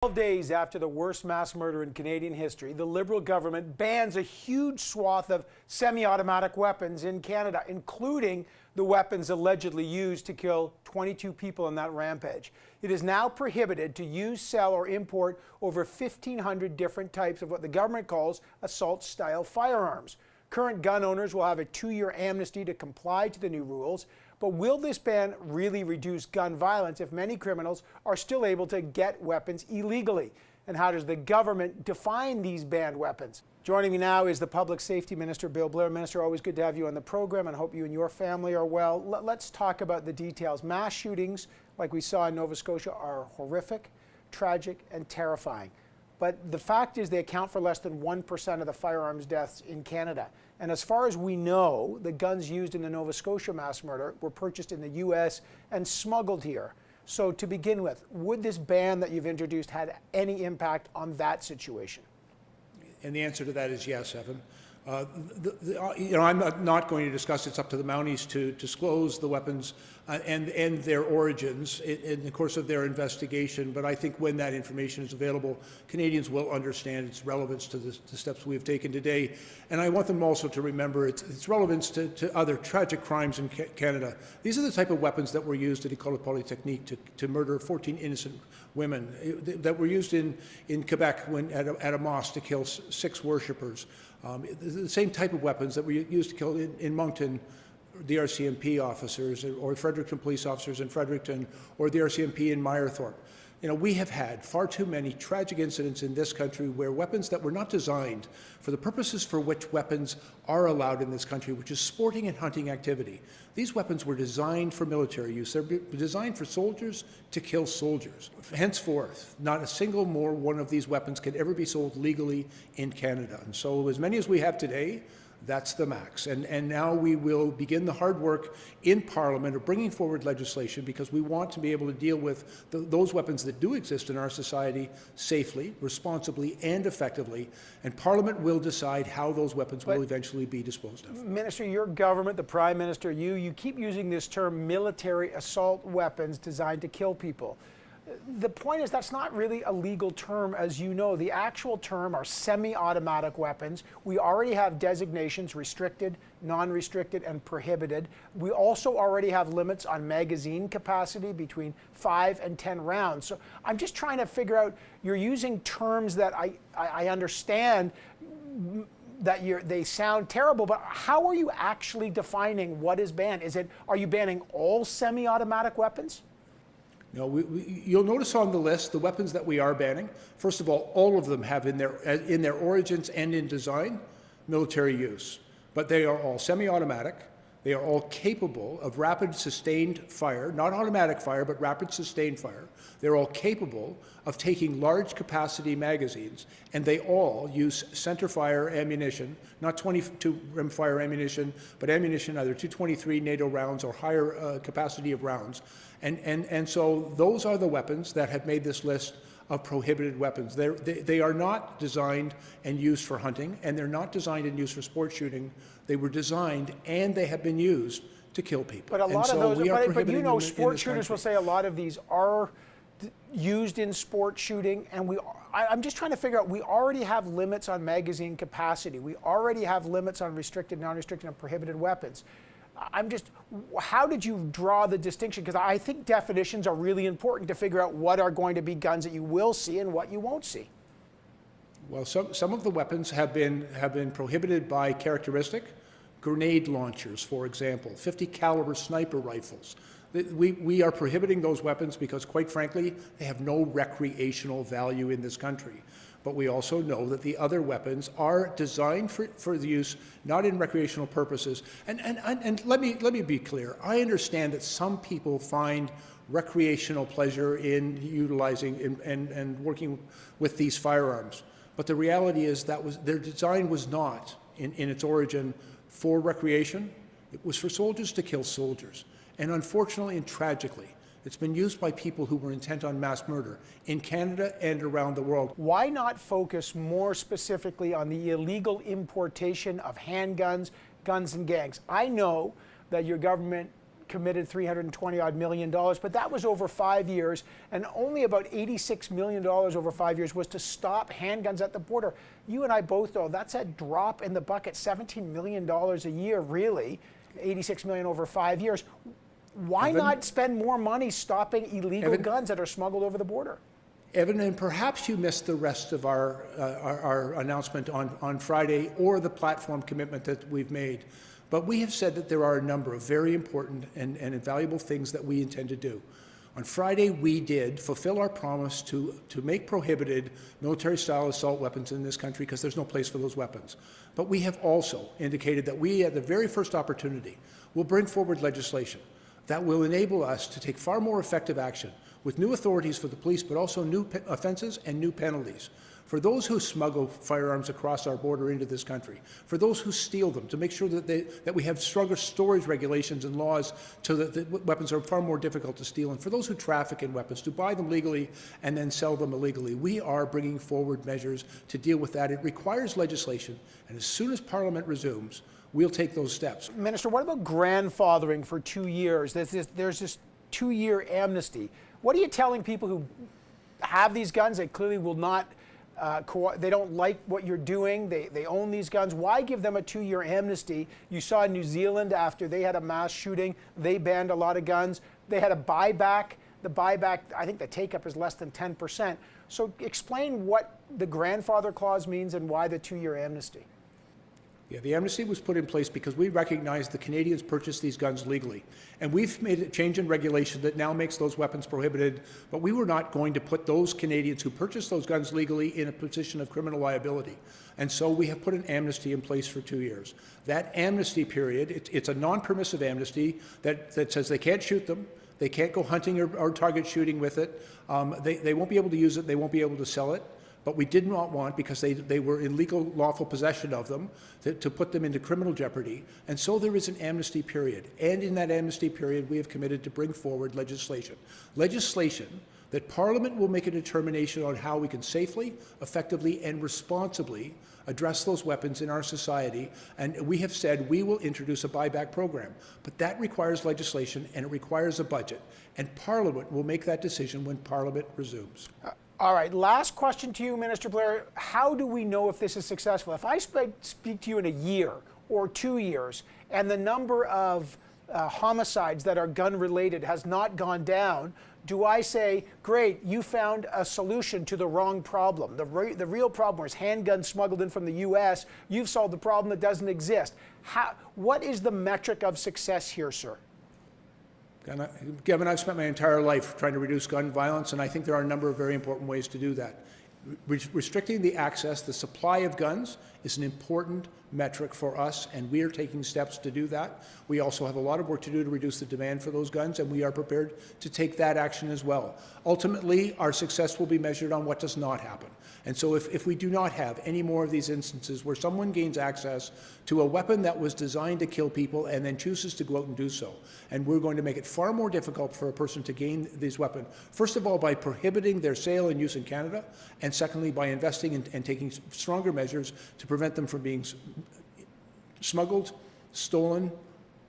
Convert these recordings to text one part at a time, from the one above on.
12 days after the worst mass murder in Canadian history, the Liberal government bans a huge swath of semi-automatic weapons in Canada, including the weapons allegedly used to kill 22 people in that rampage. It is now prohibited to use, sell, or import over 1,500 different types of what the government calls assault-style firearms. Current gun owners will have a 2-year amnesty to comply to the new rules. But will this ban really reduce gun violence if many criminals are still able to get weapons illegally? And how does the government define these banned weapons? Joining me now is the Public Safety Minister Bill Blair. Minister, always good to have you on the program, and I hope you and your family are well. Let's talk about the details. Mass shootings, like we saw in Nova Scotia, are horrific, tragic, and terrifying. But the fact is they account for less than 1% of the firearms deaths in Canada. And as far as we know, the guns used in the Nova Scotia mass murder were purchased in the U.S. and smuggled here. So to begin with, would this ban that you've introduced have any impact on that situation? And the answer to that is yes, Evan. I'm not going to discuss. It's up to the Mounties to disclose the weapons and their origins in the course of their investigation. But I think when that information is available, Canadians will understand its relevance to the steps we have taken today. And I want them also to remember its relevance to other tragic crimes in Canada. These are the type of weapons that were used at École Polytechnique to murder 14 innocent women, that were used in Quebec at a mosque to kill 6 worshippers. The same type of weapons that were used to kill in Moncton the RCMP officers, or Fredericton police officers in Fredericton, or the RCMP in Meyerthorpe. You know, we have had far too many tragic incidents in this country where weapons that were not designed for the purposes for which weapons are allowed in this country, which is sporting and hunting activity. These weapons were designed for military use. They're designed for soldiers to kill soldiers. Henceforth, not a single more one of these weapons can ever be sold legally in Canada. And so as many as we have today, that's the max. And now we will begin the hard work in Parliament of bringing forward legislation, because we want to be able to deal with those weapons that do exist in our society safely, responsibly, and effectively. And Parliament will decide how those weapons will eventually be disposed of. Minister, your government, the Prime Minister, you keep using this term military assault weapons designed to kill people. The point is that's not really a legal term, as you know. The actual term are semi-automatic weapons. We already have designations: restricted, non-restricted, and prohibited. We also already have limits on magazine capacity between 5 and 10 rounds. So I'm just trying to figure out, you're using terms that I understand that they sound terrible, but how are you actually defining what is banned? Are you banning all semi-automatic weapons? No, you'll notice on the list the weapons that we are banning. First of all of them have in their origins and in design military use, but they are all semi-automatic. They are all capable of rapid sustained fire, not automatic fire, but rapid sustained fire. They're all capable of taking large capacity magazines, and they all use center fire ammunition, not 22 rimfire ammunition, but ammunition either 223 NATO rounds or higher capacity of rounds. And so those are the weapons that have made this list of prohibited weapons. They are not designed and used for hunting, and they're not designed and used for sport shooting. They were designed and they have been used to kill people. But a lot of those, but you know, sport shooters will say a lot of these are used in sport shooting, and I'm just trying to figure out, we already have limits on magazine capacity. We already have limits on restricted, non-restricted, and prohibited weapons. How did you draw the distinction? Because I think definitions are really important to figure out what are going to be guns that you will see and what you won't see. Well, some of the weapons have been prohibited by characteristic. Grenade launchers, for example, 50 caliber sniper rifles. We are prohibiting those weapons because, quite frankly, they have no recreational value in this country. But we also know that the other weapons are designed for the use, not in recreational purposes. And let me be clear. I understand that some people find recreational pleasure in utilizing and working with these firearms. But the reality is that their design was not, in its origin, for recreation. It was for soldiers to kill soldiers. And unfortunately and tragically, it's been used by people who were intent on mass murder in Canada and around the world. Why not focus more specifically on the illegal importation of handguns, guns, and gangs? I know that your government committed $320 million, but that was over 5 years, and only about $86 million over 5 years was to stop handguns at the border. You and I both know that's a drop in the bucket, $17 million a year, really, $86 million over 5 years. Why not spend more money stopping illegal guns that are smuggled over the border? Evan, and perhaps you missed the rest of our announcement on Friday or the platform commitment that we've made. But we have said that there are a number of very important and invaluable things that we intend to do. On Friday, we did fulfill our promise to make prohibited military-style assault weapons in this country because there's no place for those weapons. But we have also indicated that we, at the very first opportunity, will bring forward legislation that will enable us to take far more effective action with new authorities for the police, but also new offenses and new penalties. For those who smuggle firearms across our border into this country, for those who steal them, to make sure that we have stronger storage regulations and laws so that the weapons are far more difficult to steal, and for those who traffic in weapons, to buy them legally and then sell them illegally. We are bringing forward measures to deal with that. It requires legislation, and as soon as Parliament resumes, we'll take those steps. Minister, what about grandfathering for 2 years? There's this 2-year amnesty. What are you telling people who have these guns? They clearly will not, they don't like what you're doing. They own these guns. Why give them a 2-year amnesty? You saw in New Zealand after they had a mass shooting, they banned a lot of guns. They had a buyback. The buyback, I think the take-up is less than 10%. So explain what the grandfather clause means and why the 2-year amnesty. Yeah, the amnesty was put in place because we recognize the Canadians purchased these guns legally. And we've made a change in regulation that now makes those weapons prohibited, but we were not going to put those Canadians who purchased those guns legally in a position of criminal liability. And so we have put an amnesty in place for 2 years. That amnesty period, it's a non-permissive amnesty that says they can't shoot them, they can't go hunting or target shooting with it, they won't be able to use it, they won't be able to sell it. But we did not want, because they were in legal, lawful possession of them, to put them into criminal jeopardy. And so there is an amnesty period. And in that amnesty period, we have committed to bring forward legislation. Legislation that Parliament will make a determination on how we can safely, effectively, and responsibly address those weapons in our society. And we have said we will introduce a buyback program. But that requires legislation, and it requires a budget. And Parliament will make that decision when Parliament resumes. All right, last question to you, Minister Blair. How do we know if this is successful? If I speak to you in a year or 2 years and the number of homicides that are gun-related has not gone down, do I say, great, you found a solution to the wrong problem? The real problem was handguns smuggled in from the U.S. You've solved the problem that doesn't exist. What is the metric of success here, sir? Gavin, I've spent my entire life trying to reduce gun violence, and I think there are a number of very important ways to do that. Restricting the access, the supply of guns is an important metric for us, and we are taking steps to do that. We also have a lot of work to do to reduce the demand for those guns, and we are prepared to take that action as well. Ultimately, our success will be measured on what does not happen. And so if we do not have any more of these instances where someone gains access to a weapon that was designed to kill people and then chooses to go out and do so, and we're going to make it far more difficult for a person to gain these weapons, first of all, by prohibiting their sale and use in Canada, and secondly, by investing and taking stronger measures to prevent them from being smuggled, stolen,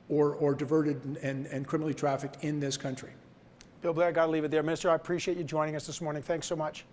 or diverted and criminally trafficked in this country. Bill Blair, got to leave it there. Minister, I appreciate you joining us this morning. Thanks so much.